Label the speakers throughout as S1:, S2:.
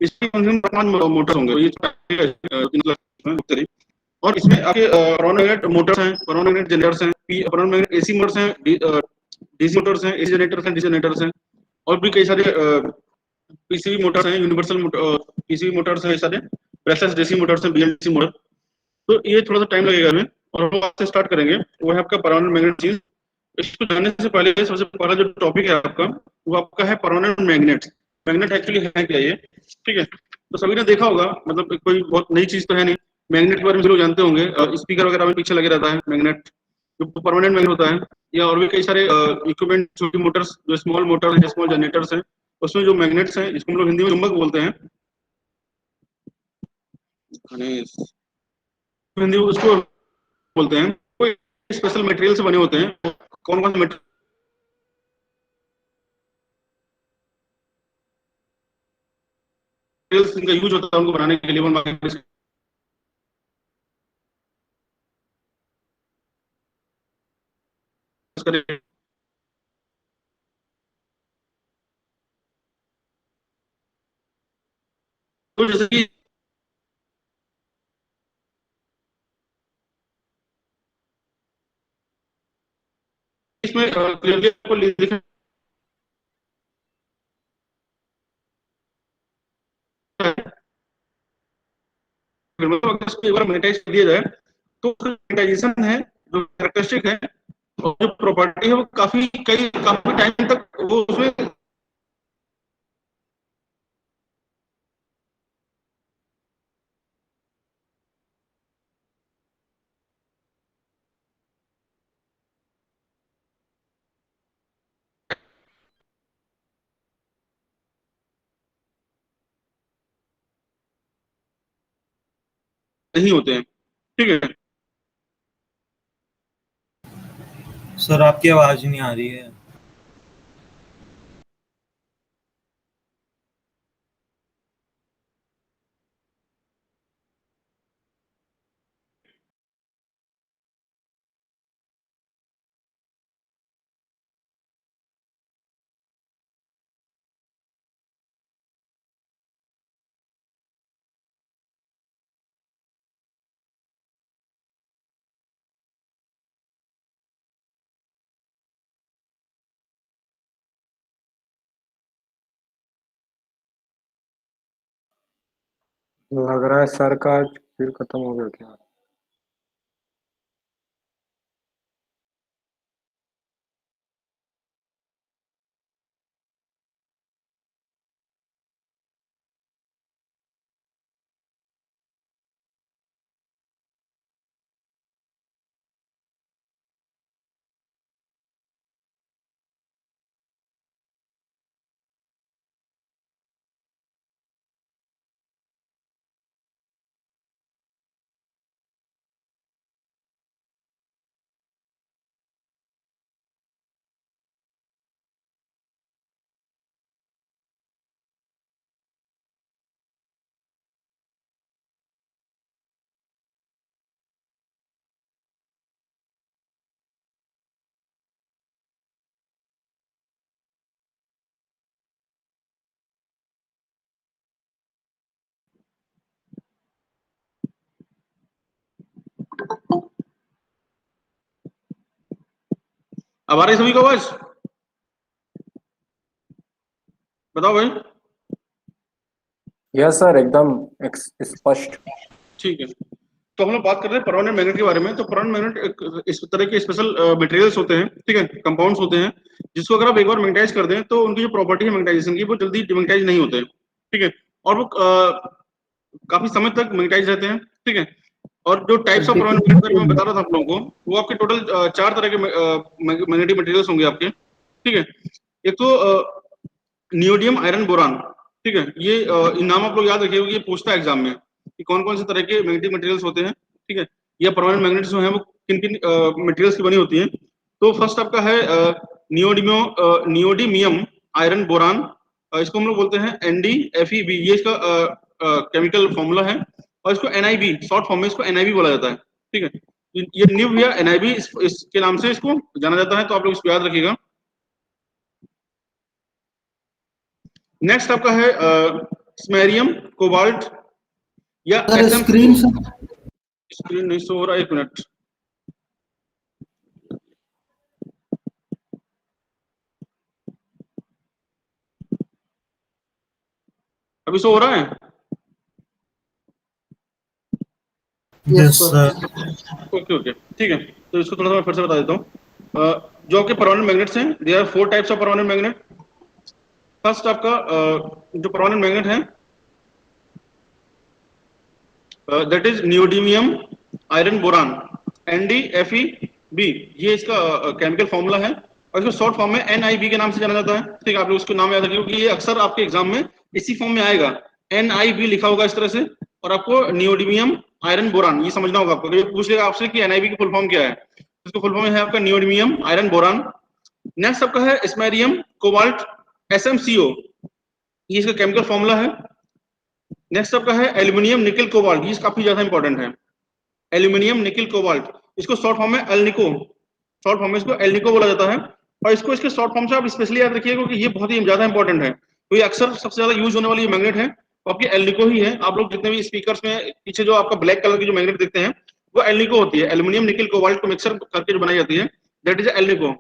S1: इसमें कम से कम 5 मोटर्स होंगे, तो ये 3 और इसमें आपके परमानेंट मोटर्स हैं, परमानेंट जनरेटर्स हैं, परमानेंट एसी मोटर्स हैं, डीसी मोटर्स हैं, एसी जनरेटर्स हैं, डीसी जनरेटर्स हैं, और भी कई सारे पीसीबी मोटर्स हैं, यूनिवर्सल पीसीबी मोटर्स हैं, ये सारे प्रेशर डीसी मोटर्स हैं, बीएलडीसी मोटर। तो ये थोड़ा सा टाइम लगेगा हमें, और हम आपसे स्टार्ट करेंगे। वो है आपका परमानेंट मैग्नेट चीज। इसको जानने से पहले सबसे पहला जो टॉपिक है आपका, वो आपका है परमानेंट मैग्नेट। मैग्नेट एक्चुअली है क्या ये, ठीक है। तो सभी ने देखा होगा, मतलब कोई बहुत नई चीज तो है नहीं, मैग्नेट के बारे में लोग जानते होंगे। स्पीकर वगैरह में पीछे लगे रहता है मैग्नेट, जो परमानेंट मैग्नेट होता है। या और भी कई सारे इक्विपमेंट, छोटी मोटर्स, जो स्मॉल मोटर्स हैं, स्मॉल जनरेटर्स हैं, उसमें जो मैग्नेट्स हैं, इसको हम लोग हिंदी में चुंबक बोलते हैं, हिंदी में उसको बोलते हैं। कोई स्पेशल मटेरियल से बने होते हैं। कौन कौन से मटेरियल इनका यूज होता है उनको बनाने के लिए, तो जैसे कि इसमें क्लियरली आपको लिखा है, अगर इसको एक बार मोनेटाइज कर दिया जाए, तो मोनेटाइजेशन है, जो कैरेक्टरिस्टिक है और जो प्रॉपर्टी है, वो काफी टाइम तक वो उसमें नहीं होते हैं, ठीक है।
S2: सर आपकी आवाज नहीं आ रही है।
S3: लग रहा है सर का फिर खत्म हो गया क्या?
S1: अब आ रही सभी को आवाज? बताओ भाई।
S3: यस सर, एकदम स्पष्ट।
S1: ठीक है, तो हम लोग बात कर रहे हैं परमानेंट मैग्नेट के बारे में। तो परमानेंट मैग्नेट इस तरह के स्पेशल मटेरियल्स होते हैं, ठीक है, कंपाउंड्स होते हैं, जिसको अगर आप एक बार मैग्नेटाइज कर दें, तो उनकी जो प्रॉपर्टी है मैग्नेटाइजेशन की, वो जल्दी डिमैग्नेटाइज नहीं होते, ठीक है। और वो काफी समय तक मैग्नेटाइज रहते हैं, ठीक है। और जो टाइप्स ऑफ परमानेंट मैग्नेट मैं बता रहा था आप लोगों को, वो आपके टोटल 4 तरह के मैग्नेटिक मटेरियल्स होंगे आपके, ठीक है। एक तो नियोडियम आयरन बोरान, ठीक है। ये नाम आप लोग याद रखिएगा, ये पूछता है एग्जाम में कि कौन कौन से तरह के मैग्नेटिक मटेरियल्स होते हैं, ठीक है, या परमानेंट मैग्नेट्स जो हैं वो किन किन मटेरियल्स की बनी होती हैं। तो फर्स्ट आपका है नियोडिमियम आयरन बोरान। इसको हम लोग बोलते हैं NdFeB, ये इसका केमिकल फॉर्मूला है। और इसको NiB, शॉर्ट फॉर्म में इसको NiB बोला जाता है, ठीक है। ये निब या NiB इसके नाम से इसको जाना जाता है, तो आप लोग इसको याद रखिएगा। नेक्स्ट आपका है स्मेरियम, कोबाल्ट या
S4: सर
S1: एसएम।
S4: स्क्रीन
S1: स्क्रीन नहीं शो हो रहा, एक मिनट। अभी शो हो रहा है?
S2: Yes sir.
S1: ओके ओके, ठीक है। तो इसको थोड़ा सा मैं फिर से बता देता हूँ। जो आपके परमानेंट मैग्नेट्स हैं, there are 4 types of permanent magnet. First आपका जो परमानेंट मैग्नेट है that is neodymium iron boron, NdFeB। ये इसका केमिकल फॉर्मूला है और इसको शॉर्ट फॉर्म में NIB के नाम से जाना जाता है। ठीक है, आप लोग इसको नाम याद रखिए क्योंकि ये अक्सर आपके एग्जाम में इसी फॉर्म में आएगा, NIB लिखा होगा इस तरह से। और आपको नियोडिमियम आयरन बोरान ये समझना होगा आपको। पूछ लेगा आपसे कि NIB की फुल फॉर्म क्या है, इसको फुल फॉर्म है आपका नियोडिमियम आयरन बोरान। नेक्स्ट आपका है स्मेरियम कोबाल्ट, SMCO, ये इसका केमिकल फॉर्मूला है। नेक्स्ट आपका है एल्यूमिनियम निकल कोबाल्ट, ये काफी ज्यादा इंपॉर्टेंट है। एल्यूमिनियम निकल कोबाल्ट, इसको शॉर्ट फॉर्म में एल्निको, शॉर्ट फॉर्म में इसको एल्निको बोला जाता है। और इसको इसके शॉर्ट फॉर्म से आप स्पेशली याद रखिए क्योंकि ये बहुत ही ज्यादा इंपॉर्टेंट है। तो ये अक्सर सबसे ज्यादा यूज होने वाली ये मैग्नेट है, तो आपकी एल्निको ही है। आप लोग जितने भी स्पीकर्स में पीछे जो आपका ब्लैक कलर की जो मैग्नेट देखते हैं वो एल्निको होती है। एल्यूमिनियम निकल कोबाल्ट को मिक्सर करके जो बनाई जाती है दैट इज एल्निको।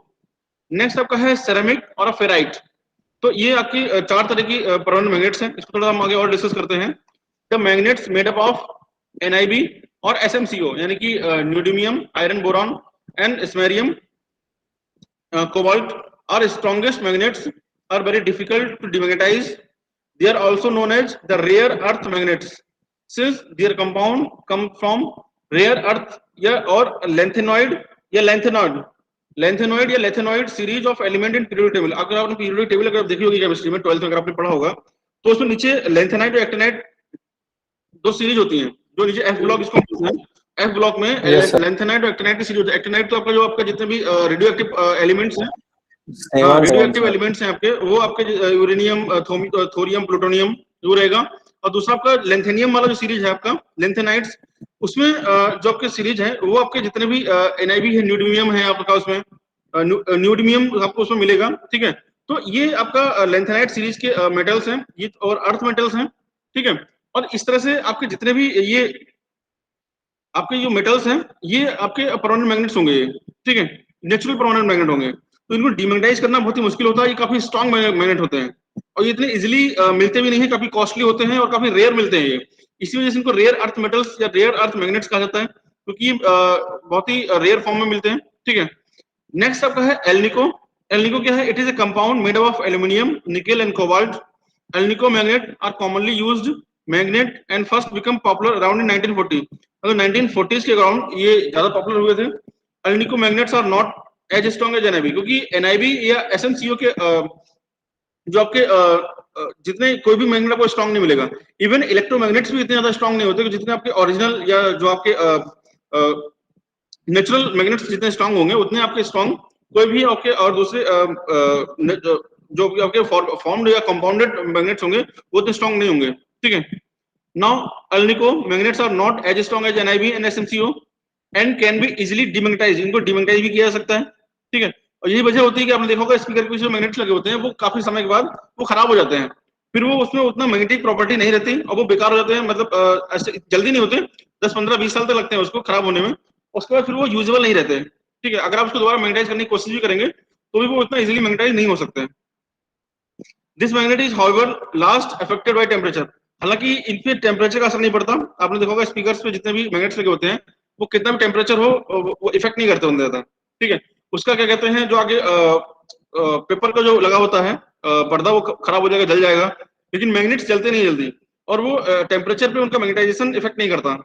S1: नेक्स्ट आपका है सेरेमिक और फेराइट। तो ये आपकी 4 तरह की परमानेंट मैग्नेट्स हैं। इसको थोड़ा हम आगे और डिस्कस करते हैं। The magnets made up of NIB और SMCO यानी कि neodymium iron boron and samarium cobalt are strongest magnets, are very difficult to demagnetize. They are also known as the rare earth magnets since their compound come from rare earth या और lanthanoid या lanthanoid lanthanoid या lanthanoid series of element in periodic table. अगर आपने periodic table अगर देखी होगी chemistry में 12th में अगर आपने पढ़ा होगा तो उसमें नीचे लेंथेनाइड और एक्टिनाइड दो सीरीज होती हैं। जो नीचे F ब्लॉक इसको बोलते हैं, F ब्लॉक में
S3: Yes, sir.
S1: लेंथेनाइड और एक्टिनाइड की सीरीज होती है। एक्टिनाइड तो आपका जो आपका जितने भी रेडियो एक्टिव एलिमेंट्स हैं,
S3: seven
S1: radio
S3: seven
S1: active
S3: sir.
S1: Elements हैं आपके, वो आपके यूरेनियम, थोरियम, प्लूटोनियम वो रहेगा। और दूसरा आपका लेंथेनियम वाला जो सीरीज है आपका लेंथेनाइड्स, उसमें जो आपके सीरीज है वो आपके जितने भी NIB है, न्यूडिमियम है आपका, उसमें न्यूडिमियम आपको उसमें मिलेगा। ठीक है, तो ये आपका लेंथेनाइड सीरीज के मेटल्स हैं ये, और अर्थ मेटल्स हैं। ठीक है, और इस तरह से आपके जितने भी ये आपके जो मेटल्स हैं ये आपके परमानेंट मैग्नेट्स होंगे ये। ठीक है, नेचुरल परमानेंट मैग्नेट होंगे। तो इनको डिमैग्नेटाइज करना बहुत ही मुश्किल होता है। ये काफी स्ट्रॉन्ग मैग्नेट होते हैं और ये इतने इजिली मिलते भी नहीं है, काफी कॉस्टली होते हैं और काफी रेयर मिलते हैं ये। इसी वजह से इनको रेयर अर्थ मेटल्स या रेयर अर्थ मैग्नेट्स कहा जाता है क्योंकि बहुत ही रेयर फॉर्म में मिलते हैं। ठीक है, नेक्स्ट आपका है एल्निको। एल्निको क्या है? It is a compound made of aluminium, nickel and cobalt. Alnico magnet are commonly used magnet and first become popular around in 1940। मतलब 1940s के अराउंड ये ज्यादा पॉपुलर हुए थे। Alnico magnets are not as strong as NIB क्योंकि NIB या SMCO के जो आपके जितने कोई भी मैग्नेट आपको स्ट्रॉन्ग नहीं मिलेगा। इवन इलेक्ट्रोमैग्नेट्स भी इतने ज्यादा स्ट्रॉन्ग नहीं होते जितने आपके ओरिजिनल या जो आपके नेचुरल मैग्नेट्स जितने स्ट्रॉन्ग होंगे उतने आपके स्ट्रॉन्ग कोई भी आपके और दूसरे जो भी आपके फॉर्म्ड या कंपाउंडेड मैग्नेट्स होंगे वो उतने स्ट्रॉन्ग नहीं होंगे। ठीक है, now alnico magnets are not as strong as NIB and SMCO and can be easily demagnetize. इनको डिमैग्नेटाइज भी किया जा सकता है। ठीक है, और यही वजह होती है कि आपने देखा होगा स्पीकर के जो मैग्नेट्स लगे होते हैं वो काफी समय के बाद वो खराब हो जाते हैं, फिर वो उसमें उतना मैग्नेटिक प्रॉपर्टी नहीं रहती और वो बेकार हो जाते हैं। मतलब ऐसे जल्दी नहीं होते, 10-15-20 साल तक लगते हैं उसको खराब होने में। उसके बाद फिर वो यूजेबल नहीं रहते। ठीक है, अगर आप उसको दोबारा मैग्नेटाइज करने की कोशिश भी करेंगे तो भी वो उतना इजीली मैग्नेटाइज नहीं हो सकते। This magnet is however last affected by temperature. हालांकि इन पे टेम्परेचर का असर नहीं पड़ता। आपने देखा होगा स्पीकर्स पे जितने भी मैग्नेट्स लगे होते हैं वो कितना भी टेम्परेचर हो वो इफेक्ट नहीं करते उनसे ज्यादा। ठीक है, उसका क्या कहते हैं जो आगे पेपर का जो लगा होता है पर्दा वो खराब हो जाएगा, जल जाएगा, लेकिन मैग्नेट्स जलते नहीं जल्दी और वो टेम्परेचर पे उनका मैग्नेटाइजेशन इफेक्ट नहीं करता।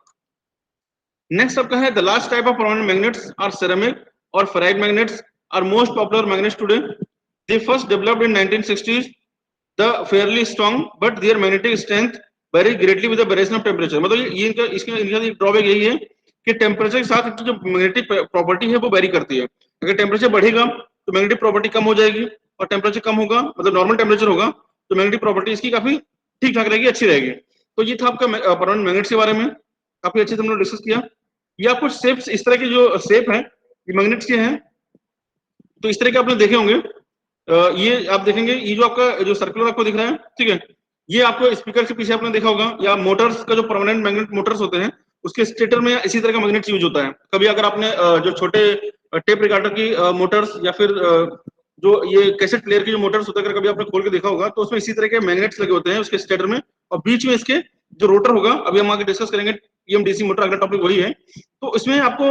S1: नेक्स्ट आपका है the last type of permanent magnets are ceramic और ferrite magnets are most popular magnets today. They first developed in 1960s, the fairly strong but their magnetic strength vary greatly with the variation of temperature। मतलब ये इनका इनका drawback यही है कि temperature के साथ जो मैग्नेटिक प्रॉपर्टी है वो वेरी करती है। अगर टेम्परेचर बढ़ेगा तो मैग्नेटिक प्रॉपर्टी कम हो जाएगी और टेम्परेचर कम होगा मतलब नॉर्मल टेम्परेचर होगा तो मैग्नेटिक प्रॉपर्टी इसकी काफी ठीक ठाक रहेगी, अच्छी रहेगी। तो ये था आपका परमानेंट मैग्नेट्स के बारे में, काफी अच्छे से हमने डिस्कस किया। ये आपको शेप्स इस तरह के जो शेप है ये मैग्नेट्स के हैं तो इस तरह के आपने देखे होंगे। ये आप देखेंगे ये जो आपका जो सर्कुलर आपको दिख रहा है, ठीक है, ये आपको स्पीकर के पीछे आपने देखा होगा, या मोटर्स का जो परमानेंट मैग्नेट मोटर्स होते हैं उसके स्टेटर में इसी तरह का मैग्नेट यूज होता है। कभी अगर आपने जो छोटे टेप रिकॉर्डर की मोटर्स या फिर जो ये कैसेट प्लेयर की जो मोटर्स होता है अगर कभी आपने खोल के देखा होगा तो उसमें इसी तरह के मैग्नेट्स लगे होते हैं उसके स्टेटर में, और बीच में इसके जो रोटर होगा, अभी हम आगे डिस्कस करेंगे पीएमडीसी मोटर, अगला टॉपिक वही है। तो इसमें आपको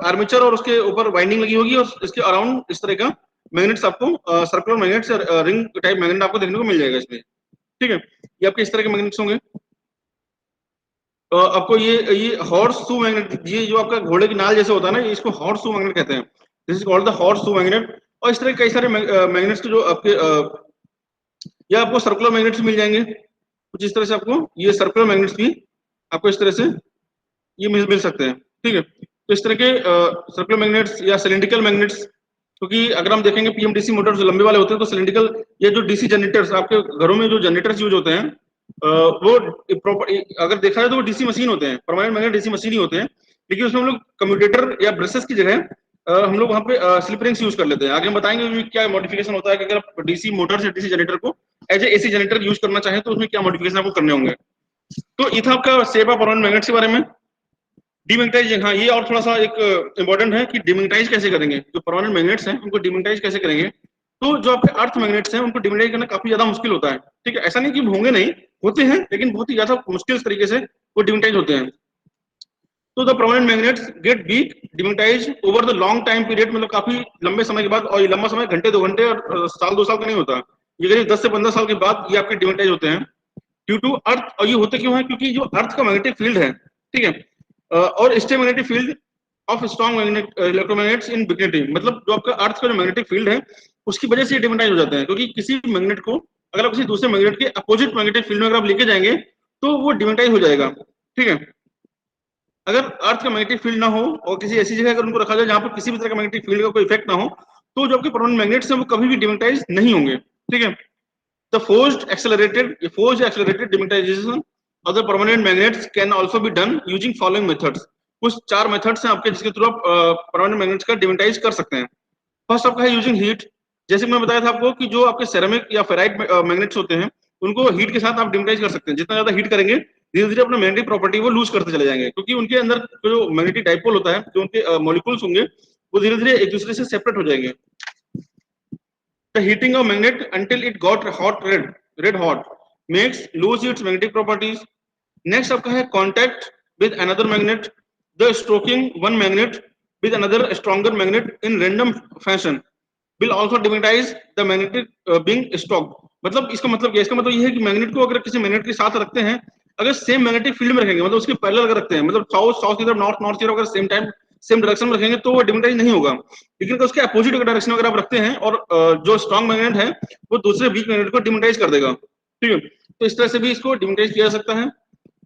S1: आर्मेचर और उसके ऊपर वाइंडिंग लगी होगी और इसके अराउंड इस तरह का मैग्नेट्स आपको circular magnets, ring type magnet आपको देखने को मिल जाएगा इसमें। ठीक है, ये आपके इस तरह के मैग्नेट्स होंगे। आपको ये हॉर्स शू मैग्नेट, ये जो आपका घोड़े की नाल जैसे होता है ना, इसको हॉर्स शू मैग्नेट कहते हैं। This is called the horse shoe magnet. और इस तरह के कई सारे मैग्नेट्स के जो आपके या आपको सर्कुलर मैग्नेट्स मिल जाएंगे कुछ इस तरह से। आपको ये सर्कुलर मैग्नेट्स भी आपको इस तरह से ये मिल सकते हैं। ठीक है, तो इस तरह के सर्कुलर मैग्नेट्स या सिलिंड्रिकल मैग्नेट्स, क्योंकि अगर हम देखेंगे पीएमडीसी मोटर्स जो लंबे वाले होते हैं तो सिलिंड्रिकल, ये जो डीसी जनरेटर्स आपके घरों में जो जनरेटर्स यूज होते हैं वो प्रॉपर अगर देखा जाए तो वो डीसी मशीन होते हैं, परमानेंट मैग्नेट डीसी मशीन ही होते हैं, लेकिन उसमें हम लोग कम्यूटेटर या ब्रशेस की जगह हम लोग वहाँ पे स्लिप रिंग्स यूज कर लेते हैं। आगे हम बताएंगे क्या मॉडिफिकेशन होता है कि अगर आप डीसी मोटर से डीसी जनरेटर को as a AC generator use करना चाहें तो उसमें क्या मॉडिफिकेशन आपको करने होंगे। तो ये था आपका शेप ऑफ परमानेंट मैग्नेट्स के बारे में। डिमैग्नेटाइजिंग, हाँ ये और थोड़ा सा एक इंपॉर्टेंट है कि डिमैग्नेटाइज कैसे करेंगे, जो परमानेंट मैग्नेट्स हैं उनको डिमैग्नेटाइज कैसे करेंगे। तो जो आपके अर्थ मैग्नेट्स हैं उनको डिमैग्नेटाइज करना काफी ज्यादा मुश्किल होता है। ठीक है, ऐसा नहीं कि होंगे नहीं, होते हैं, लेकिन बहुत ही ज्यादा मुश्किल तरीके से वो डिमैग्नेटाइज होते हैं। तो the permanent magnets get weak demagnetize over the long time period, मतलब काफी लंबे समय के बाद, और ये लंबा समय घंटे 2 घंटे और साल 2 साल का नहीं होता, ये करीब 10 से 15 साल के बाद ये आपके डिमैग्नेटाइज होते हैं ड्यू टू अर्थ। और ये होते क्यों है, क्योंकि जो अर्थ का मैग्नेटिक फील्ड है, ठीक है, और stay magnetic field of strong magnet electromagnets in vicinity, मतलब जो आपका अर्थ का जो मैग्नेटिक फील्ड है उसकी वजह से ये डिमैग्नेटाइज हो जाते हैं। क्योंकि किसी मैग्नेट को अगर आप किसी दूसरे मैग्नेट के अपोजिट मैग्नेटिक फील्ड में अगर आप लेके जाएंगे तो वो डिमैग्नेटाइज हो जाएगा। ठीक है, अगर अर्थ का मैग्नेटिक फील्ड ना हो और किसी ऐसी जगह अगर उनको रखा जाए जहां पर किसी भी तरह का मैग्नेटिक फील्ड का कोई इफेक्ट ना हो, तो जो आपके परमानेंट मैग्नेट्स हैं वो कभी भी डिमैग्नेटाइज नहीं होंगे। ठीक है, the forced accelerated demagnetization of the permanent magnets can also be done using following methods। कुछ 4 मेथड्स हैं आपके जिसके थ्रू आप परमानेंट मैग्नेट्स का डिमैग्नेटाइज कर सकते हैं। फर्स्ट आपका है यूजिंग हीट। जैसे मैं बताया था आपको कि जो आपके सेरेमिक या फेराइट मैग्नेट्स होते हैं उनको हीट के साथ आप डिमैग्नेटाइज कर सकते हैं। जितना ज्यादा हीट करेंगे धीरे धीरे अपना मैग्नेटिक प्रॉपर्टी वो लूज करते चले जाएंगे, क्योंकि उनके अंदर जो मैग्नेटिक डाइपोल होता है, जो उनके मॉलिक्यूल्स होंगे वो धीरे धीरे एक दूसरे से सेपरेट हो जाएंगे। The heating of magnet until it got red hot makes lose its magnetic properties। Next आपका है contact with another magnet। The stroking one magnet with another stronger magnet in random fashion will also demagnetize the magnetic being struck। मतलब इसका मतलब क्या है, इसका मतलब ये है कि मैग्नेट को अगर किसी मैग्नेट के साथ रखते हैं, अगर सेम मैग्नेटिक फील्ड में रखेंगे, मतलब उसके पैरेलल अगर रखते हैं, मतलब साउथ की तरफ नॉर्थ की तरफ अगर सेम टाइम सेम डायरेक्शन में रखेंगे तो वो डिमैग्नेटाइज नहीं होगा। लेकिन अगर उसके अपोजिट डायरेक्शन में अगर आप रखते हैं और जो स्ट्रॉन्ग मैग्नेट है वो दूसरे वीक मैग्नेट को डिमैग्नेटाइज कर देगा। ठीक है, तो इस तरह से भी इसको डिमैग्नेटाइज किया जा सकता है।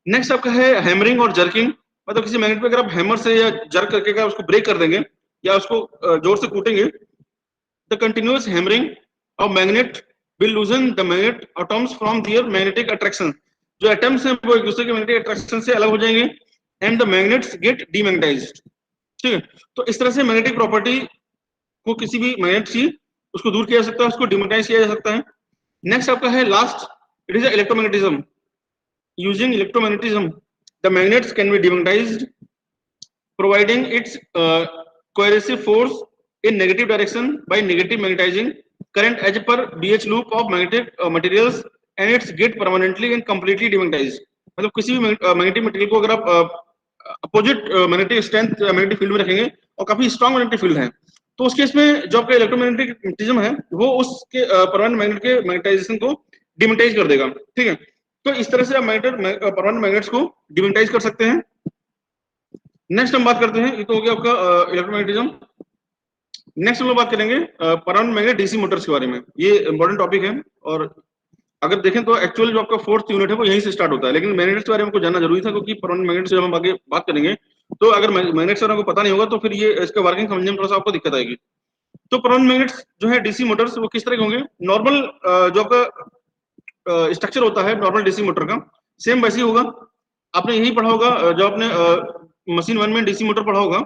S1: नेक्स्ट आपका है हैमरिंग और जर्किंग। मतलब किसी मैग्नेट पे अगर आप हैमर से या जर्क करके अगर उसको ब्रेक कर देंगे या उसको जोर से कूटेंगे, the continuous hammering of magnet will loosen the magnet atoms from their magnetic attraction। जो एटम्स हैं वो एक दूसरे के मैग्नेटिक अट्रैक्शन से अलग हो जाएंगे एंड द मैग्नेट्स गेट डीमैग्नेटाइज्ड। ठीक है, तो इस तरह से मैग्नेटिक प्रॉपर्टी को किसी भी मैग्नेट की उसको दूर किया जा सकता है, उसको डीमैग्नेटाइज किया जा सकता है। नेक्स्ट आपका है last, it is electromagnetism. Using electromagnetism the magnets can be demagnetized providing it's coercive force in negative direction by negative magnetizing current as per BH loop of magnetic materials and its get permanently and completely demagnetized। मतलब किसी भी magnetic material को अगर आप opposite magnetic strength magnetic field में रखेंगे और काफी स्ट्रॉन्ग मैग्नेटिक फील्ड है, तो उस केस में जो आपका इलेक्ट्रोमैग्नेटिज्म है वो उसके परमानेंट मैग्नेट के मैग्नेटाइजेशन को डिमैग्नेटाइज कर देगा। ठीक है, तो इस तरह से आप परमानेंट मैग्नेट्स को डिमैग्नेटाइज कर सकते हैं। नेक्स्ट हम बात करते हैं, ये तो हो गया आपका इलेक्ट्रोमैग्नेटिज्म। नेक्स्ट हम लोग बात करेंगे परमानेंट मैग्नेट डीसी मोटर्स के बारे में। ये इंपॉर्टेंट टॉपिक है और अगर देखें तो एक्चुअल जो आपका 4th यूनिट है वो यहीं से स्टार्ट होता है, लेकिन मैग्नेट्स के बारे में आपको जानना जरूरी था, क्योंकि परमानेंट मैग्नेट्स जब हम आगे बात करेंगे तो अगर मैग्नेट्स को पता नहीं होगा तो फिर ये इसका वर्किंग समझने में थोड़ा सा आपको दिक्कत आएगी। तो परमानेंट मैग्नेट्स जो है डीसी मोटर्स वो किस तरह के होंगे। नॉर्मल जो आपका स्ट्रक्चर होता है नॉर्मल डीसी मोटर का सेम वैसे ही होगा। आपने यही पढ़ा होगा जो आपने मशीन 1 में डीसी मोटर पढ़ा होगा,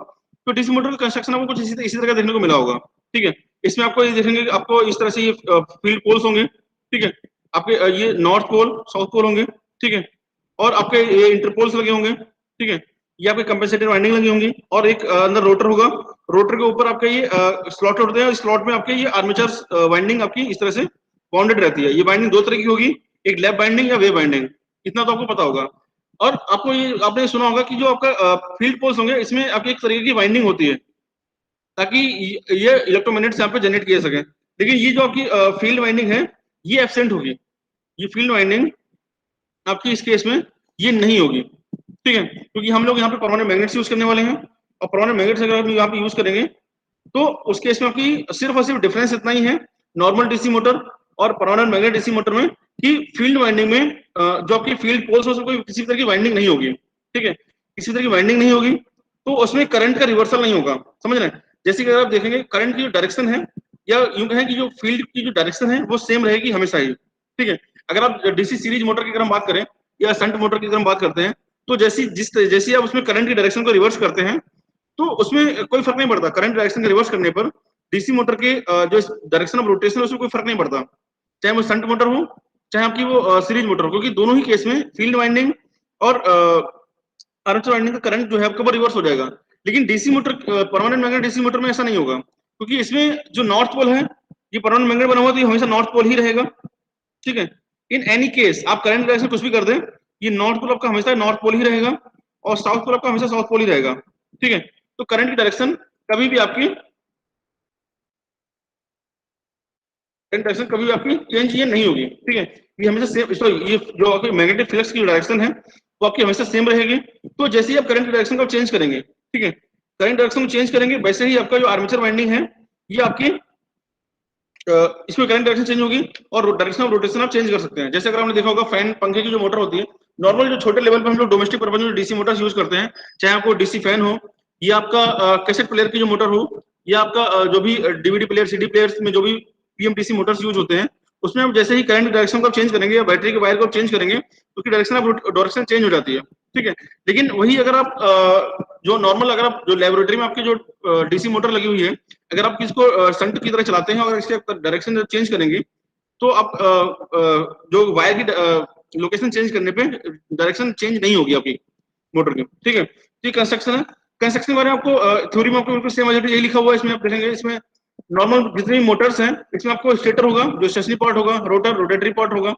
S1: तो डीसी मोटर का कंस्ट्रक्शन आपको कुछ इसी तरह का देखने को मिला होगा। ठीक है, इसमें आपको ये देखेंगे कि आपको इस तरह से ये फील्ड पोल्स होंगे। ठीक है, आपके ये नॉर्थ पोल साउथ पोल होंगे, ठीक है, और आपके ये इंटरपोल्स लगे होंगे, ठीक है, ये आपके कंपेंसेटेड वाइंडिंग लगी होंगी, और एक अंदर रोटर होगा, रोटर के ऊपर आपके ये स्लॉट होते हैं, स्लॉट में आपके ये आर्मेचर वाइंडिंग आपकी इस तरह से बाउंडेड रहती है। ये वाइंडिंग दो तरह की होगी, एक लैप बाइंडिंग या वेव बाइंडिंग, इतना तो आपको पता होगा। और आपको ये आपने सुना होगा कि जो आपका फील्ड पोल्स होंगे इसमें आपकी एक तरीके की वाइंडिंग होती है ताकि ये इलेक्ट्रोमैग्नेट्स यहाँ पे जनरेट किए सकें। लेकिन ये जो आपकी फील्ड वाइंडिंग है ये एब्सेंट होगी, ये फील्ड वाइंडिंग आपकी इस केस में ये नहीं होगी, ठीक है, क्योंकि हम लोग यहाँ पे परमानेंट मैग्नेट्स यूज करने वाले हैं, और परमानेंट मैग्नेट्स अगर हम यहाँ पे यूज करेंगे तो उस केस में आपकी सिर्फ और सिर्फ डिफरेंस इतना ही है नॉर्मल डीसी मोटर और परमानेंट मैग्नेट डीसी मोटर में कि फील्ड वाइंडिंग में जो आपकी फील्ड पोल्स हो कोई किसी तरह की वाइंडिंग नहीं होगी, ठीक है, किसी तरह की वाइंडिंग नहीं होगी, तो उसमें करंट का रिवर्सल नहीं होगा, समझ रहे हैं। जैसे कि अगर आप देखेंगे करंट की जो डायरेक्शन है या यूं कहें कि जो फील्ड की जो डायरेक्शन है वो सेम रहेगी हमेशा ही, ठीक है। अगर आप डीसी सीरीज मोटर की अगर हम बात करें या शंट मोटर की अगर हम बात करते हैं तो जैसी आप उसमें करंट की डायरेक्शन को रिवर्स करते हैं तो उसमें कोई फर्क नहीं पड़ता, करंट डायरेक्शन का रिवर्स करने पर डीसी मोटर के जो डायरेक्शन ऑफ रोटेशन है उसमें कोई फर्क नहीं पड़ता, चाहे वो शंट मोटर हो चाहे आपकी वो सीरीज मोटर हो, क्योंकि दोनों ही केस में फील्ड वाइंडिंग और आर्मेचर वाइंडिंग का करंट जो है आपका वो रिवर्स हो जाएगा। लेकिन DC motor permanent magnet DC motor में ऐसा नहीं होगा, क्योंकि इसमें जो नॉर्थ पोल है ये परमानेंट मैग्नेट बना हुआ तो ये हमेशा नॉर्थ पोल ही रहेगा, ठीक है। इन एनी केस आप करंट डायरेक्शन कुछ भी कर दें ये नॉर्थ पोल आपका हमेशा नॉर्थ पोल ही रहेगा और साउथ पोल आपका हमेशा साउथ पोल ही रहेगा, ठीक है। तो करंट की डायरेक्शन कभी भी आपकी चेंज ये नहीं होगी, ठीक है, ये हमेशा सेम, ये जो आपकी मैग्नेटिक फ्लक्स की डायरेक्शन है वो आपकी हमेशा सेम रहेगी। तो जैसे ही आप करंट डायरेक्शन को चेंज करेंगे, ठीक है, करंट डायरेक्शन को चेंज करेंगे वैसे ही आपका जो आर्मेचर वाइंडिंग है ये आपकी इसमें करंट डायरेक्शन चेंज होगी और डायरेक्शन ऑफ रोटेशन आप चेंज कर सकते हैं। जैसे अगर आपने देखा होगा फैन पंखे की जो मोटर होती है नॉर्मल जो छोटे लेवल पे हम लोग डोमेस्टिक पर्पज में डीसी मोटर्स यूज करते हैं, चाहे आपको डीसी फैन हो या आपका कैसेट प्लेयर की जो मोटर हो या आपका जो भी डीवीडी प्लेयर सीडी प्लेयर्स में जो भी पीएमटीसी मोटर्स यूज होते हैं उसमें आप जैसे ही करंट डायरेक्शन को आप चेंज करेंगे या बैटरी के वायर को आप चेंज करेंगे तो उसकी डायरेक्शन चेंज हो जाती है, ठीक है। लेकिन वही अगर आप जो नॉर्मल अगर आप जो लेबोरेटरी में आपकी जो डीसी मोटर लगी हुई है अगर आप इसको शंट की तरह चलाते हैं और इसके डायरेक्शन चेंज करेंगे तो आप जो वायर की लोकेशन चेंज करने पे डायरेक्शन चेंज नहीं होगी आपकी मोटर की, ठीक है। तो ये कंस्ट्रक्शन है, कंस्ट्रक्शन के बारे में आपको थ्योरी में आपको बिल्कुल सेम यही लिखा हुआ है। इसमें आप देखेंगे इसमें नॉर्मल जितनी मोटर्स हैं इसमें आपको स्टेटर होगा जो स्टेशनरी पार्ट होगा, रोटर रोटेटरी पार्ट होगा,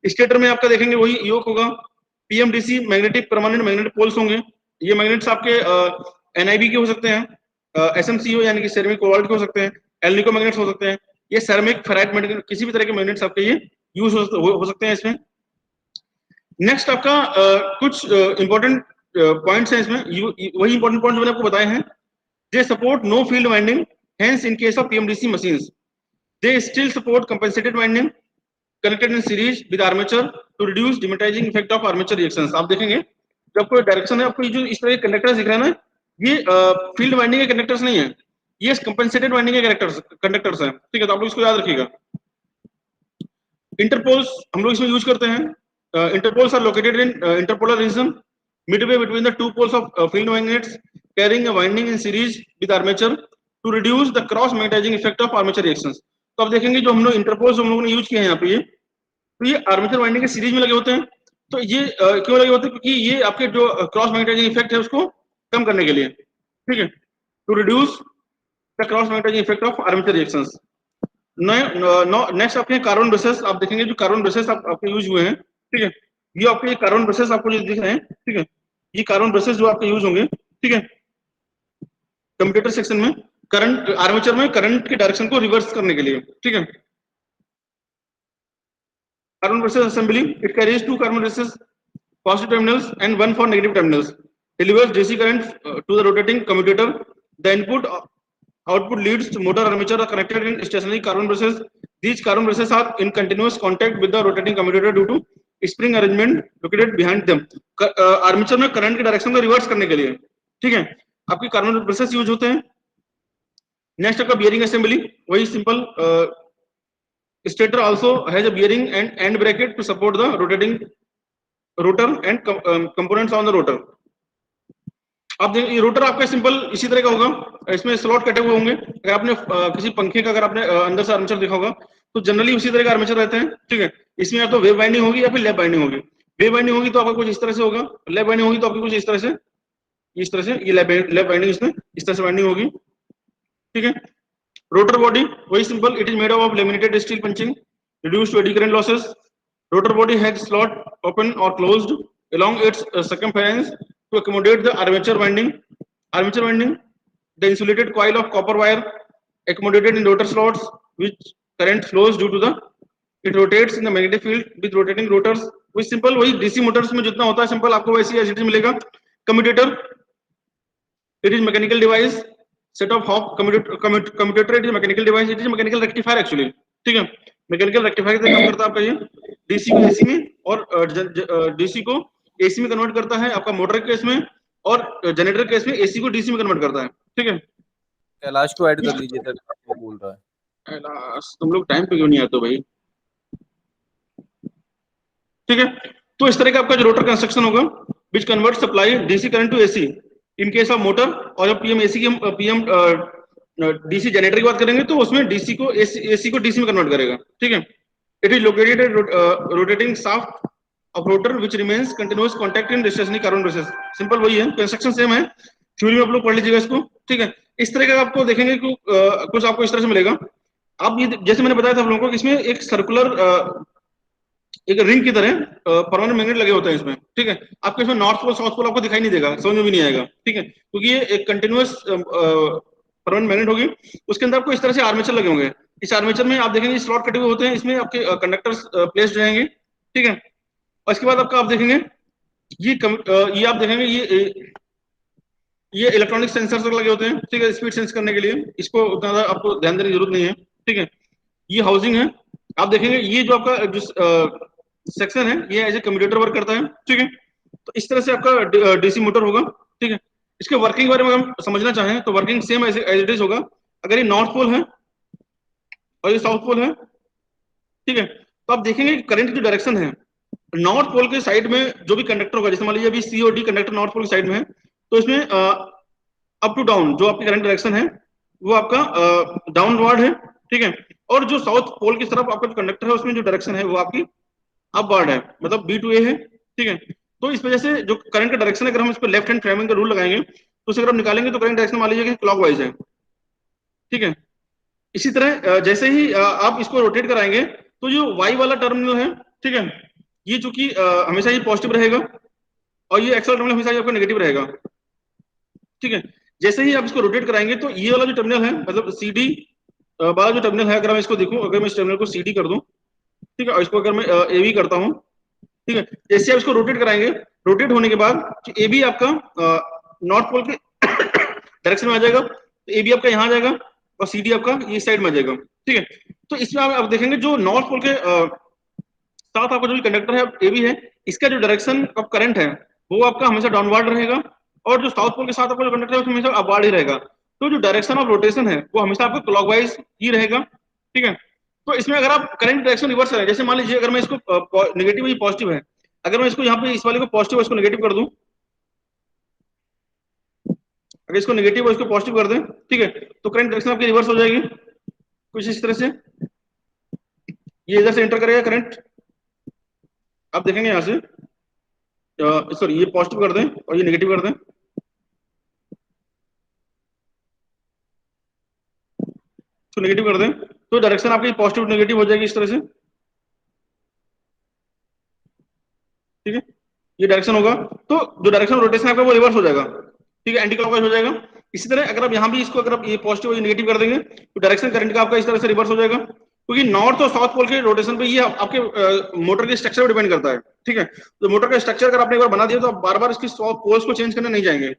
S1: स्टेटर में आपका देखेंगे वही योक होगा, PMDC magnetic permanent magnetic poles होंगे, ये मैग्नेट्स आपके एनआईबी के हो सकते हैं, एसएमसीओ यानी कि सेरेमिक कोबाल्ट के हो सकते हैं, एल्निको मैग्नेट्स हो सकते हैं, ये सेरेमिक फेराइट मैग्नेट किसी भी तरह के मैग्नेट्स आपके ये यूज हो सकते हैं इसमें। नेक्स्ट आपका कुछ इंपॉर्टेंट पॉइंट्स हैं इसमें, वही इंपॉर्टेंट पॉइंट्स मैंने आपको बताए हैं। They support no field winding, hence in case of PMDC machines they still support compensated winding connected in series with armature to reduce demagnetizing effect of armature reactions। आप देखेंगे जब कोई डायरेक्शन है आपको ये जो इस तरह के कंडक्टर्स दिख रहे हैं ना ये फील्ड वाइंडिंग के कंडक्टर्स नहीं है, ये कंपेंसेटेड वाइंडिंग के कंडक्टर्स हैं, ठीक है। तो आप लोग इसको याद रखिएगा। इंटरपोल्स हम लोग इसमें यूज करते हैं, interpoles are located in interpolar region midway between the two poles of field magnets carrying a winding in series with armature to reduce the cross magnetizing effect of armature reactions। तो आप देखेंगे जो हम लोग Interpol's हम लोगों ने use किए हैं यहाँ पे तो ये आर्मेचर वाइंडिंग के सीरीज में लगे होते हैं। तो ये क्यों लगे होते हैं? क्योंकि ये आपके जो क्रॉस मैग्नेटाइजिंग इफेक्ट है उसको कम करने के लिए, ठीक है, to reduce the cross magnetising effect of armature reactions. Next आपके कार्बन ब्रशेस आप देखेंगे जो कार्बन ब्रशेस आपके यूज हुए हैं, ठीक है, ये आपके कार्बन ब्रशेस आपको जो दिख रहे हैं, ठीक है, ये कार्बन ब्रशेस जो आपके यूज होंगे, ठीक है, कम्यूटेटर सेक्शन में करंट आर्मेचर में करंट की डायरेक्शन को रिवर्स करने के लिए, ठीक है। Carbon brushes assembly, it carries two carbon brushes positive terminals and one for negative terminals, delivers DC current to the rotating commutator. The input output leads to motor armature are connected in stationary carbon brushes. These carbon brushes are in continuous contact with the rotating commutator due to spring arrangement located behind them। Armature में current की direction को reverse करने के लिए, ठीक है, आपके carbon brushes use होते हैं। नेक्स्ट आपका बियरिंग असेंबली, वही simple stator also has a bearing and end bracket to support the rotating rotor and components on the rotor। आप देखिए रोटर आपका सिंपल इसी तरह का होगा, इसमें स्लॉट कटे हुए होंगे। अगर आपने किसी पंखे का अगर आपने अंदर से आर्मेचर देखा होगा तो जनरली उसी तरह का आर्मेचर रहते हैं, ठीक है। इसमें या तो वेव बाइंडिंग होगी या फिर लैप बाइंडिंग होगी। वेव बाइंडिंग होगी तो आपका कुछ इस तरह से होगा, लैप बाइंडिंग होगी तो आपकी कुछ इस तरह से ये लैप बाइंडिंग इसमें इस तरह से बाइंडिंग होगी, ठीक है। रोटर बॉडी वही simple, it is made of laminated steel punching reduced to eddy current losses. Rotor body has slot open or closed along its circumference to accommodate the armature winding. Armature winding, the insulated coil of copper wire accommodated in rotor slots, which current flows due to the it rotates in the magnetic field with rotating rotors. वही simple वही DC Motors में जितना होता है simple आपको वैसे ही acid मिलेगा। Commutator, it is mechanical device set of hop commutator, it is mechanical device, it is mechanical rectifier actually, ठीक है। मैकेनिकल रेक्टिफायर का काम करता है आपका ये, डीसी को एसी में और डीसी को एसी में कन्वर्ट करता है आपका मोटर के केस में, और जनरेटर केस में एसी को डीसी में कन्वर्ट करता है, ठीक है।
S4: कैलाश को ऐड कर लीजिए तक वो बोल रहा है।
S1: तुम लोग टाइम पे क्यों नहीं आते भाई, ठीक है। तो इस तरह का आपका जो रोटर कंस्ट्रक्शन होगा which convert supply DC current to AC in case of motor, और जब पीएम एसी की पीएम डीसी जनरेटर की बात करेंगे तो उसमें डीसी को एसी को डीसी में कन्वर्ट करेगा, ठीक है। It is located at rotating shaft of rotor which remains continuous contact in stationary carbon brushes. Simple वही है, कंस्ट्रक्शन सेम है, थ्योरी में आप लोग पढ़ लीजिएगा इसको, ठीक है। इस तरह का आपको देखेंगे कि कुछ आपको इस तरह से मिलेगा। आप ये जैसे मैंने बताया था आप लोगों को कि इसमें एक सर्कुलर एक रिंग की तरह परमानेंट मैग्नेट लगे होते हैं इसमें, ठीक है। आपको इसमें नॉर्थ पोल साउथ पोल आपको दिखाई नहीं देगा, समझ में भी नहीं आएगा, ठीक है, क्योंकि ये एक कंटिन्यूअस परमानेंट मैग्नेट होगी। उसके अंदर आपको इस तरह से आर्मेचर लगे होंगे, इस आर्मेचर में आप देखेंगे स्लॉट कटे हुए होते हैं, इसमें आपके कंडक्टर्स प्लेस्ड रहेंगे, ठीक है। और इसके बाद आपका आप देखेंगे ये आप देखेंगे ये इलेक्ट्रॉनिक सेंसर्स लगे होते हैं, ठीक है, स्पीड सेंस करने के लिए। इसको उतना ज्यादा आपको ध्यान देने की जरूरत नहीं है, ठीक है। ये हाउसिंग है, आप देखेंगे ये जो आपका जो सेक्शन है ये एज ए कम्यूटेटर वर्क करता है, ठीक है। तो इस तरह से आपका डीसी मोटर होगा, ठीक है। इसके वर्किंग के बारे में हम समझना चाहें तो working same as it is होगा। अगर ये नॉर्थ पोल है और ये साउथ पोल है, ठीक है, तो आप देखेंगे करंट की जो डायरेक्शन है नॉर्थ पोल के साइड में जो भी कंडक्टर होगा, जैसे मान लीजिए अभी सीओडी कंडक्टर नॉर्थ पोल की साइड में है, तो इसमें अप टू डाउन जो आपकी करंट डायरेक्शन है वो आपका डाउनवर्ड है, ठीक है। और जो साउथ पोल की तरफ आपका जो कंडक्टर है उसमें जो डायरेक्शन है वो आपकी अपवर्ड है, मतलब बी टू ए है, ठीक है। तो इस वजह से जो करंट का डायरेक्शन अगर हम इस पर लेफ्ट हैंड फ्रेमिंग का रूल लगाएंगे तो उसे अगर हम निकालेंगे तो करंट डायरेक्शन मान लीजिए कि क्लॉकवाइज है, ठीक है। इसी तरह जैसे ही आप इसको रोटेट कराएंगे तो जो वाई वाला टर्मिनल है, ठीक है, ये चूंकि हमेशा ये पॉजिटिव रहेगा और ये एक्सल टर्मिनल हमेशा आपका नेगेटिव रहेगा, ठीक है। जैसे ही आप इसको रोटेट कराएंगे तो ये वाला जो टर्मिनल है मतलब सीडी वाला जो टर्मिनल है, अगर मैं इसको देखूं, अगर मैं इस टर्मिनल को सीडी कर दूं, ठीक है, और इसको अगर मैं ए बी करता हूं, ठीक है, जैसे आप इसको रोटेट कराएंगे, रोटेट होने के बाद ए बी आपका नॉर्थ पोल के डायरेक्शन में आ जाएगा, तो ए बी आपका यहाँ आ जाएगा और सी डी आपका ये साइड में आ जाएगा, ठीक है। तो इसमें आप देखेंगे जो नॉर्थ पोल के साथ आपका जो भी कंडक्टर है ए बी है, इसका जो डायरेक्शन ऑफ करंट है वो आपका हमेशा डाउनवर्ड रहेगा, और जो साउथ पोल के साथ आपका जो कंडक्टर है वो हमेशा अपवर्ड ही रहेगा। तो जो डायरेक्शन ऑफ रोटेशन है वो हमेशा आपको क्लॉकवाइज ही रहेगा, ठीक है। तो इसमें अगर आप करंट डायरेक्शन रिवर्स करें, जैसे मान लीजिए अगर मैं इसको नेगेटिव ये पॉजिटिव है, अगर मैं इसको यहाँ पे इस वाले को पॉजिटिव और इसको नेगेटिव कर दूं, अगर इसको नेगेटिव और इसको पॉजिटिव कर दें, ठीक है, तो करंट डायरेक्शन आपकी रिवर्स हो जाएगी कुछ इस तरह से। ये इधर से एंटर करेगा करंट, आप देखेंगे यहाँ से सॉरी ये पॉजिटिव कर दें और ये नेगेटिव कर दें, तो नेगेटिव कर दें तो डायरेक्शन आपकी पॉजिटिव नेगेटिव हो जाएगी इस तरह से, ठीक है। ये डायरेक्शन होगा तो जो डायरेक्शन रोटेशन आपका वो रिवर्स हो जाएगा, ठीक है, एंटी क्लॉकवाइज हो जाएगा। इसी तरह अगर आप यहाँ भी इसको अगर आप ये पॉजिटिव और ये नेगेटिव कर देंगे तो डायरेक्शन करंट का आपका इस तरह से रिवर्स हो जाएगा, क्योंकि नॉर्थ और साउथ पोल के रोटेशन पे ये आपके मोटर के स्ट्रक्चर पर डिपेंड करता है, ठीक है। तो मोटर का स्ट्रक्चर अगर आपने एक बार बना दिया तो आप बार बार इसकी पोल्स को चेंज करने नहीं जाएंगे।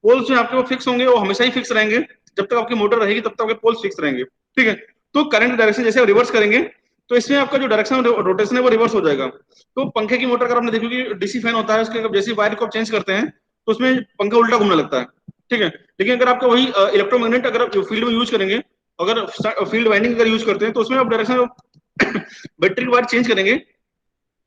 S1: पोल्स जो आपके वो फिक्स होंगे, वो हमेशा ही फिक्स रहेंगे, जब तक आपकी मोटर रहेगी तब तक आपके पोल्स फिक्स रहेंगे, ठीक है। तो करंट डायरेक्शन जैसे रिवर्स करेंगे तो इसमें आपका जो डायरेक्शन रोटेशन है वो रिवर्स हो जाएगा। तो पंखे की मोटर अगर आपने देखो कि डीसी फैन होता है, उसके जैसे वायर को चेंज करते हैं तो उसमें पंखा उल्टा घूमने लगता है, ठीक है। लेकिन अगर आपका वही इलेक्ट्रोमैग्नेट अगर फील्ड में यूज करेंगे, अगर फील्ड वाइंडिंग अगर यूज करते हैं तो उसमें आप डायरेक्शन बैटरी वायर चेंज करेंगे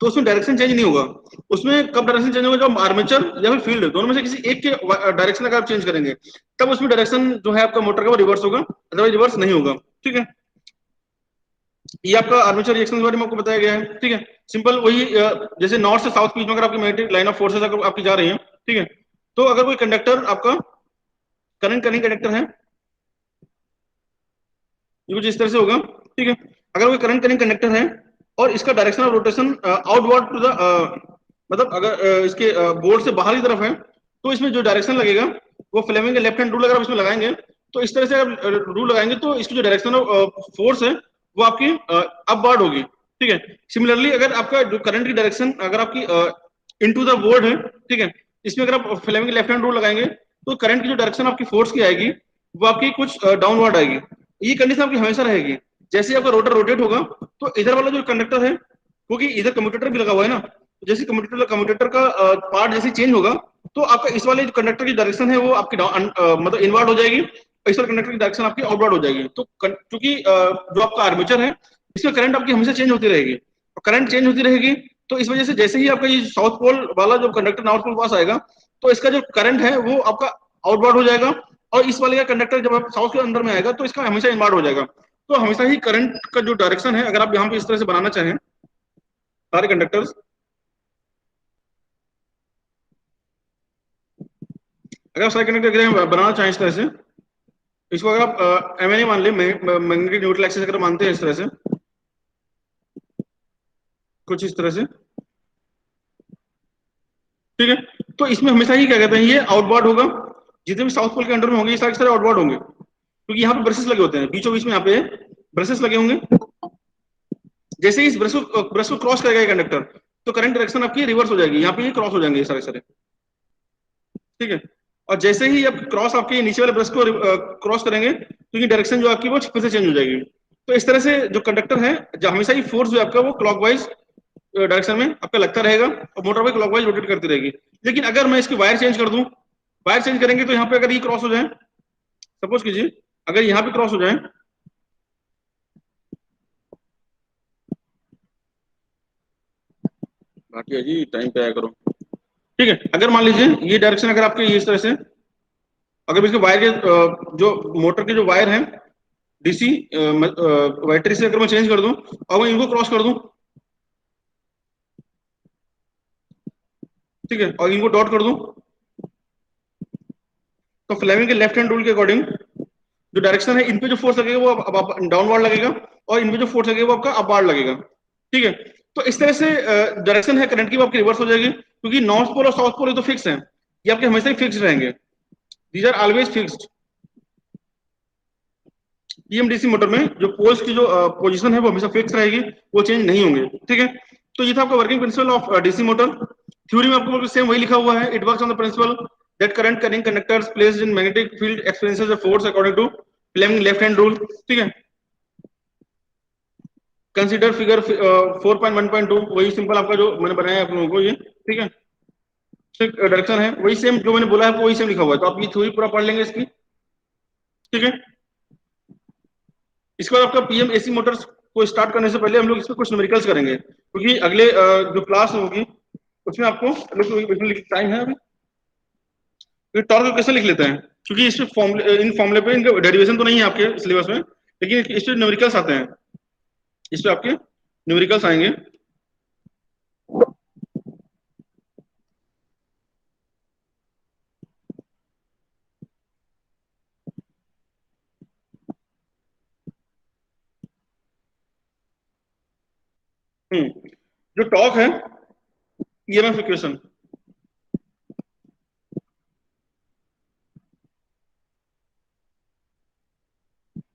S1: तो उसमें डायरेक्शन चेंज नहीं होगा। उसमें कब डायरेक्शन चेंज होगा, जब आर्मेचर या फिर फील्ड दोनों में से किसी एक के डायरेक्शन अगर आप चेंज करेंगे तब उसमें डायरेक्शन जो है आपका मोटर का वो रिवर्स होगा, अदरवाइज रिवर्स नहीं होगा। ठीक है, ये आपका आर्मेचर रिएक्शन के बारे में आपको बताया गया है। ठीक है, सिंपल वही जैसे नॉर्थ से साउथ के बीच में अगर आपकी मैग्नेटिक लाइन ऑफ फोर्सेस अगर आपकी जा रही है, ठीक है, तो अगर कोई कंडक्टर आपका करंट करेंट कंडक्टर है, ये कुछ इस तरह से होगा। ठीक है, अगर कोई करंट करेंट कंडक्टर है और इसका direction of rotation outward to the मतलब अगर इसके बोर्ड से बाहर की तरफ है, तो इसमें जो डायरेक्शन लगेगा वो फ्लेमिंग के लेफ्ट हैंड रूल अगर आप इसमें लगाएंगे तो इस तरह से अगर रूल लगाएंगे तो इसकी जो डायरेक्शन ऑफ फोर्स है वो आपकी अपवर्ड होगी। ठीक है, सिमिलरली अगर आपका जो करंट की डायरेक्शन अगर आपकी इनटू द बोर्ड है, ठीक है, इसमें अगर आप फ्लेमिंग के लेफ्ट हैंड रूल लगाएंगे तो करंट की जो डायरेक्शन आपकी फोर्स की आएगी वो आपकी कुछ डाउनवर्ड आएगी। ये कंडीशन आपकी हमेशा रहेगी। जैसे ही आपका रोटर रोटेट होगा तो इधर वाला जो कंडक्टर है, क्योंकि इधर कम्यूटेटर भी लगा हुआ है ना, जैसे कम्यूटेटर का पार्ट जैसे चेंज होगा तो आपका इस वाले जो कंडक्टर की डायरेक्शन है वो आपकी मतलब इनवर्ड हो जाएगी और इस वाले कंडक्टर की डायरेक्शन आपकी आउटवर्ड हो जाएगी। तो क्योंकि जो आपका आर्मेचर है इसमें करंट आपकी हमेशा चेंज होती रहेगी और करंट चेंज होती रहेगी, तो इस वजह से जैसे ही आपका ये साउथ पोल वाला जो कंडक्टर नॉर्थ पोल पास आएगा तो इसका जो करंट है वो आपका आउटवर्ड हो जाएगा और इस वाले का कंडक्टर जब आप साउथ के अंदर में आएगा तो इसका हमेशा इनवर्ड हो जाएगा। तो हमेशा ही करंट का जो डायरेक्शन है अगर आप यहाँ पे इस तरह से बनाना चाहें सारे कंडक्टर्स, अगर आप सारे कंडक्टर बनाना चाहें इस तरह से, इसको अगर आप एम एन ए मान ले, मैग्नेटिक न्यूट्रल एक्सिस अगर मानते हैं इस तरह से, कुछ इस तरह से, ठीक है, तो इसमें हमेशा ही क्या कहते हैं ये आउटवर्ड होगा। जितने भी साउथ पोल के अंडर में होंगे ये सारे आउटवर्ड होंगे क्योंकि यहाँ पे ब्रशेस लगे होते हैं बीचों बीच में, यहाँ पे ब्रशेस लगे होंगे। जैसे ही इस ब्रश को क्रॉस करेगा ये कंडक्टर तो करंट डायरेक्शन आपकी रिवर्स हो जाएगी, यहाँ पे ये क्रॉस हो जाएंगे ये सारे। ठीक है, और जैसे ही अब क्रॉस आपके नीचे वाले ब्रश को क्रॉस करेंगे तो ये डायरेक्शन जो आपकी वो फिर से चेंज हो जाएगी। तो इस तरह से जो कंडक्टर है जो हमेशा ही फोर्स जो आपका वो क्लॉकवाइज डायरेक्शन में आपका लगता रहेगा और मोटर भी क्लॉकवाइज रोटेट करती रहेगी। लेकिन अगर मैं इसकी वायर चेंज कर दूं, वायर चेंज करेंगे तो यहाँ पे अगर ये क्रॉस हो जाए, सपोज कीजिए अगर यहाँ पे क्रॉस हो जाए, बाकी है जी टाइम पे आया करो। ठीक है, अगर मान लीजिए ये डायरेक्शन अगर आपके इस तरह से, अगर इसके वायर के जो मोटर के जो वायर हैं डीसी बैटरी से अगर मैं चेंज कर दूं और मैं इनको क्रॉस कर दूं, ठीक है, और इनको डॉट कर दूं, तो फ्लेमिंग के लेफ्ट हैंड रूल के अकॉर्डिंग जो डायरेक्शन है इन पे जो फोर्स लगेगा वो अब डाउनवर्ड लगेगा और इनपे जो फोर्स लगेगा वो आपका अपवर्ड लगेगा। ठीक है, तो इस तरह से डायरेक्शन है करंट की वो आपकी रिवर्स हो जाएगी क्योंकि नॉर्थ पोल और साउथ पोल तो फिक्स है, ये आपके हमेशा ही फिक्स रहेंगे, these are always fixed. EMDC motor में जो पोल्स की जो पोजीशन है वो हमेशा फिक्स रहेगी, वो चेंज नहीं होंगे। ठीक है, तो ये था आपका working principle of DC motor. Theory में आपको सेम वही लिखा हुआ है, it works on the principle that current carrying conductors placed in magnetic field experiences the force according to Fleming left hand rule. ठीक है, कंसीडर फिगर 4.1.2, वही simple आपका जो मैंने बनाया आप लोगों को ये। ठीक है, डायरेक्शन है वही सेम जो मैंने बोला है वही सेम लिखा हुआ है, तो आप ये थ्योरी पूरा पढ़ लेंगे इसकी। ठीक है, इसके बाद आपका पीएम एसी मोटर्स को स्टार्ट करने से पहले हम लोग इसमें कुछ न्यूमेरिकल्स करेंगे क्योंकि अगले जो क्लास होगी उसमें आपको टाइम है अभी, तो टॉर्क इक्वेशन लिख लेते हैं क्योंकि इसमें फॉर्मूले इन फॉर्मूले पे इनका डेरिवेशन तो नहीं है आपके सिलेबस में, लेकिन इसमें न्यूमेरिकल्स आते हैं, इस पे आपके न्यूमेरिकल्स आएंगे। जो टॉर्क है ईएमएफ इक्वेशन,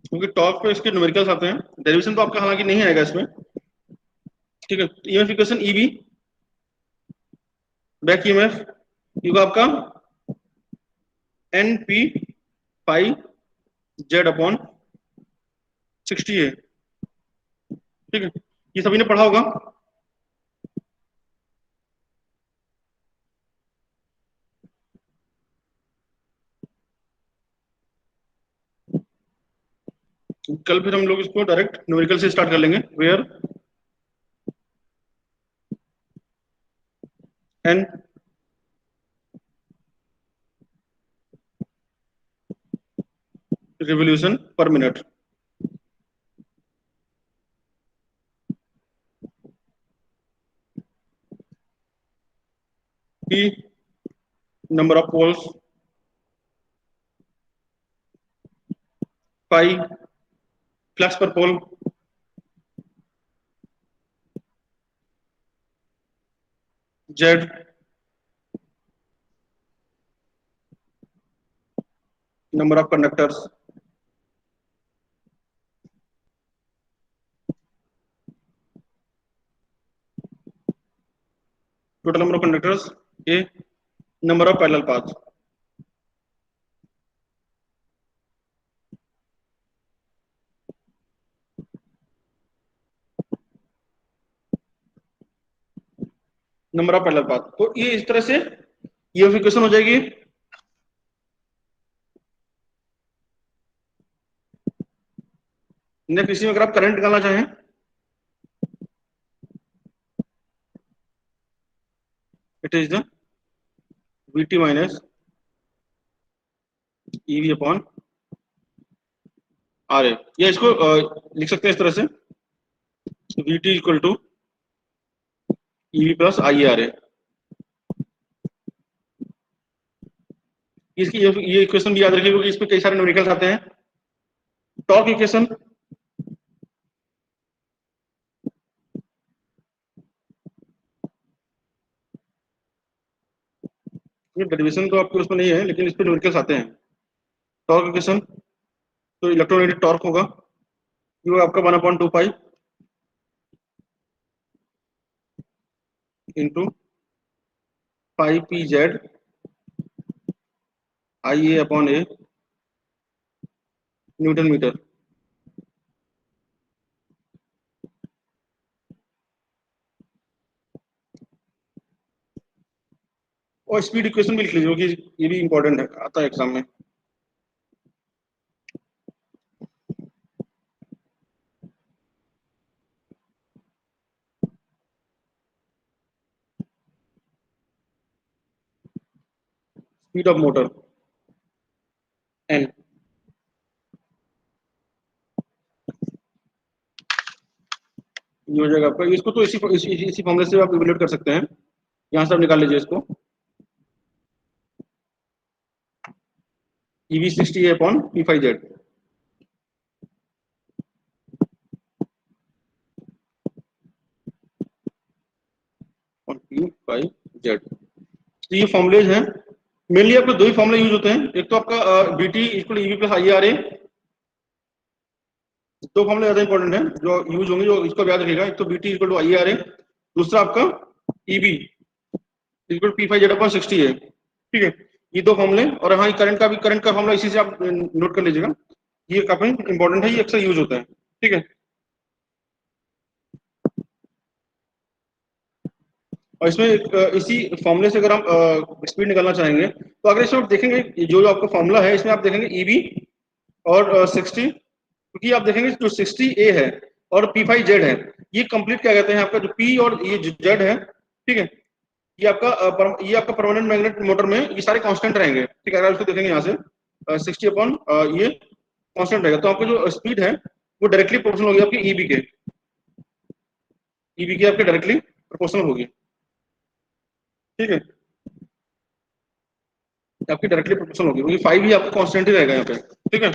S1: क्योंकि टॉर्क पे इसके न्यूमेरिकल्स आते हैं, डेरिवेशन तो आपका हालांकि नहीं आएगा इसमें। ठीक है, EMF equation EB back EMF ये आपका एन पी पाई जेड अपॉन 60 है। ठीक है, ये सभी ने पढ़ा होगा। कल फिर हम लोग इसको डायरेक्ट न्यूमेरिकल से स्टार्ट कर लेंगे, where n revolution per minute. P number of poles, pi flux per pole, Z number of conductors, total number of conductors, A number of parallel paths. Number of parallel path. तो ये इस तरह से ये equation हो जाएगी। Next इसी में अगर आप करंट निकालना चाहें it is the Vt minus EV upon RA, या इसको लिख सकते हैं इस तरह से Vt equal to EV plus IARA। इसकी ये इक्वेशन भी याद रखिए क्योंकि इसमें कई सारे न्यूमेरिकल्स आते हैं। टॉर्क इक्वेशन ये डेरिवेशन तो आपके उसमें नहीं है लेकिन इस पे न्यूमेरिकल्स आते हैं। टॉर्क इक्वेशन तो इलेक्ट्रोमैग्नेटिक टॉर्क होगा ये आपका 1/2 pi into pi P Z IA upon A newton metre. और स्पीड इक्वेशन भी लिख लीजिए क्योंकि ये भी इंपॉर्टेंट है, आता है एग्जाम में। स्पीड ऑफ मोटर n ये हो जाएगा आपका। इसको तो इसी फॉर्मूले से आप इवैल्यूएट कर सकते हैं, यहां से आप निकाल लीजिए इसको EV 60 अपॉन P5Z। P5Z तो ये फॉर्मुलेज हैं। मेनली आपके दो ही फॉर्मुले यूज होते हैं, एक तो आपका Vt equal EV plus IARA। दो फॉर्मुले ज्यादा इंपॉर्टेंट है जो यूज होंगे, जो इसको याद रखिएगा। एक तो Vt इक्वल टू IARA, दूसरा आपका EV इक्वल P5Z अपॉन 60 है। ठीक है, ये दो फॉर्मुले। और हाँ, करंट का फॉर्मुला इसी से आप नोट कर लीजिएगा, ये काफी इंपॉर्टेंट है, ये अक्सर यूज होता है। ठीक है, और इसमें इसी फॉर्मूले से अगर हम स्पीड निकालना चाहेंगे तो अगर इसमें आप देखेंगे जो आपका फॉर्मूला है इसमें आप देखेंगे EV और 60, क्योंकि आप देखेंगे जो 60A है और P5Z है ये कंप्लीट क्या कहते हैं आपका जो P और ये Z है। ठीक है, ये आपका परमानेंट मैग्नेट मोटर में ये सारे कांस्टेंट रहेंगे। ठीक है, अगर इसको देखेंगे यहाँ से 60 अपॉन ये कांस्टेंट रहेगा, तो आपका जो स्पीड है वो डायरेक्टली प्रोपोर्शनल होगी आपकी EV के आपके डायरेक्टली प्रोपोर्शनल होगी। ठीक है, आपकी डायरेक्टली प्रोपोर्शनल होगी क्योंकि 5 ही आपका कांस्टेंट ही रहेगा यहाँ पे। ठीक है,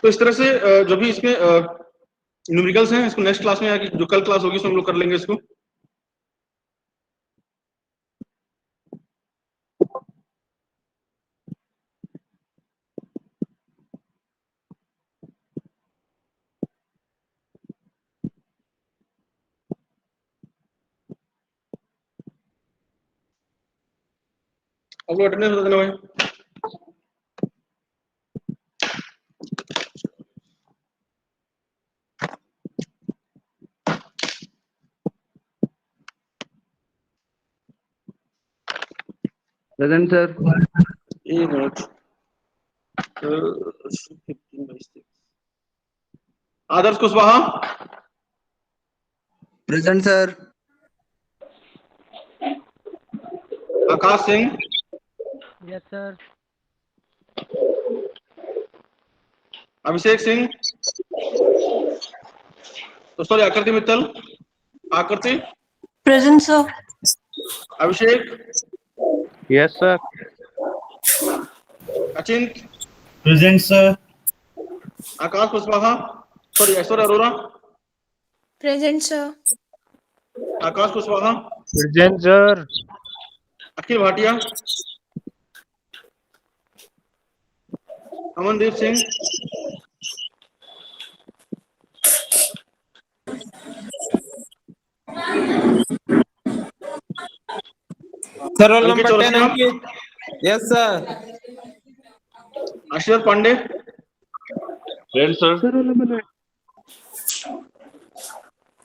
S1: तो इस तरह से जो भी इसमें न्यूमेरिकल्स हैं इसको नेक्स्ट क्लास में जो कल क्लास होगी उसमें हम लोग कर लेंगे इसको। अब लोग अटेंडेंस बता देना भाई।
S5: Present sir.
S1: एक minute, 15/6 Adarsh Kushwaha
S5: present sir.
S1: Akash Singh,
S5: yes sir.
S1: Abhishek Singh, तो sorry Akriti Mittal, Akriti,
S6: present sir.
S1: Abhishek,
S7: yes sir.
S1: Achint,
S2: present sir.
S1: Akash Kushwaha, sorry Aishwarya Arora,
S6: present sir.
S1: Akash Kushwaha,
S7: present sir.
S1: Akhil Bhatia, Amandeep Singh,
S4: sir roll
S1: Ankit
S4: number 10
S1: Chaurasia,
S4: Ankit. Yes sir.
S1: Ashish Pandey,
S7: present sir.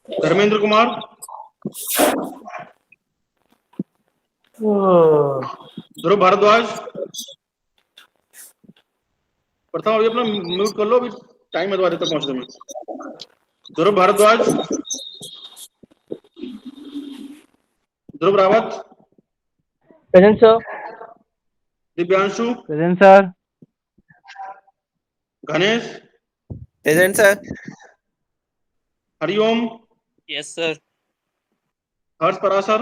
S1: Dharmendra Kumar, Dhruv Bhardwaj, Pratham अभी अपना म्यूट कर लो, अभी टाइम है तुम्हारे तक पहुंचने में। Dhruv Bhardwaj, Dhruv Rawat,
S7: present sir.
S1: Divyanshu,
S7: present sir.
S1: Ganesh,
S4: present sir.
S1: Hariom,
S5: yes sir.
S1: Harsh Parashar,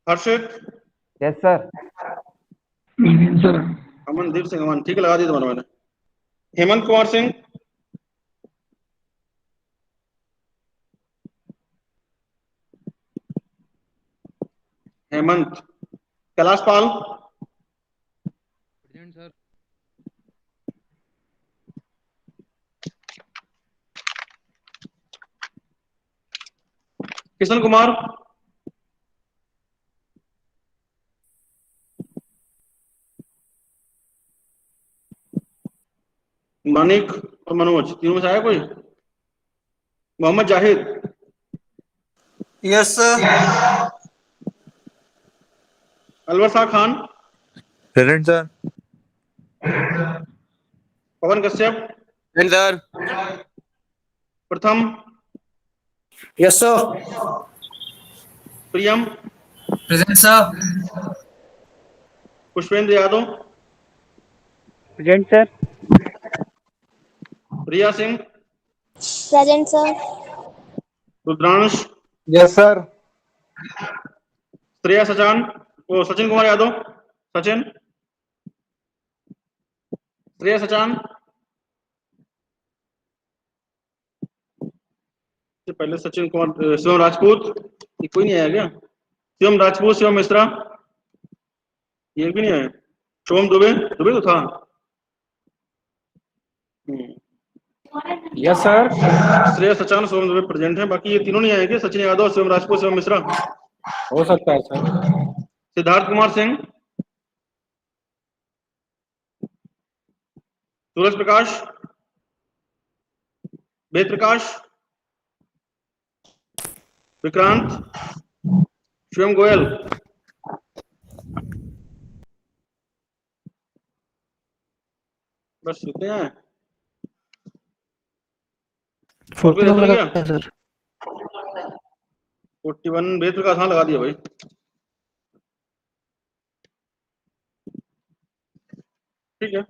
S1: Harshit,
S7: yes sir.
S1: Amandeep Singh, Aman ठीक है, लगा दिया तुम्हारा मैंने। Hemant Kumar Singh, Hemant, Kailash Pal,
S7: present sir.
S1: किशन कुमार, मानिक और मनोज, तीनों में से आया कोई? Mohammad Zahid,
S4: yes sir.
S1: Alwar Shah Khan,
S4: present sir.
S1: Pawan Kashyap,
S4: present sir.
S1: Pratham,
S4: yes sir.
S1: Priyam,
S4: present sir.
S1: Pushpendra Yadav,
S7: present sir.
S1: Riya Singh,
S6: present sir.
S1: Rudransh,
S7: yes sir.
S1: Shreya Sachan, ओ सचिन कुमार यादव, सचिन, श्रेया सचान, से पहले सचिन कुमार, शिवम राजपूत, ये कोई नहीं आया क्या? शिवम राजपूत, शिवम मिश्रा, ये भी नहीं आया। सोम दुबे, दुबे तो था।
S3: Yes sir.
S1: Shreya Sachan, Som Dubey present है, बाकी ये तीनों नहीं आएंगे, सचिन यादव, शिवम राजपूत, शिवम मिश्रा।
S3: हो सकता है सर।
S1: सिद्धार्थ कुमार सिंह, सूरज प्रकाश, वेद प्रकाश, विक्रांत, शिवम गोयल, बस इतने हैं। और कोई रह गया?
S5: सर।
S1: 41 वेद प्रकाश, हाँ लगा दिया भाई। ठीक है।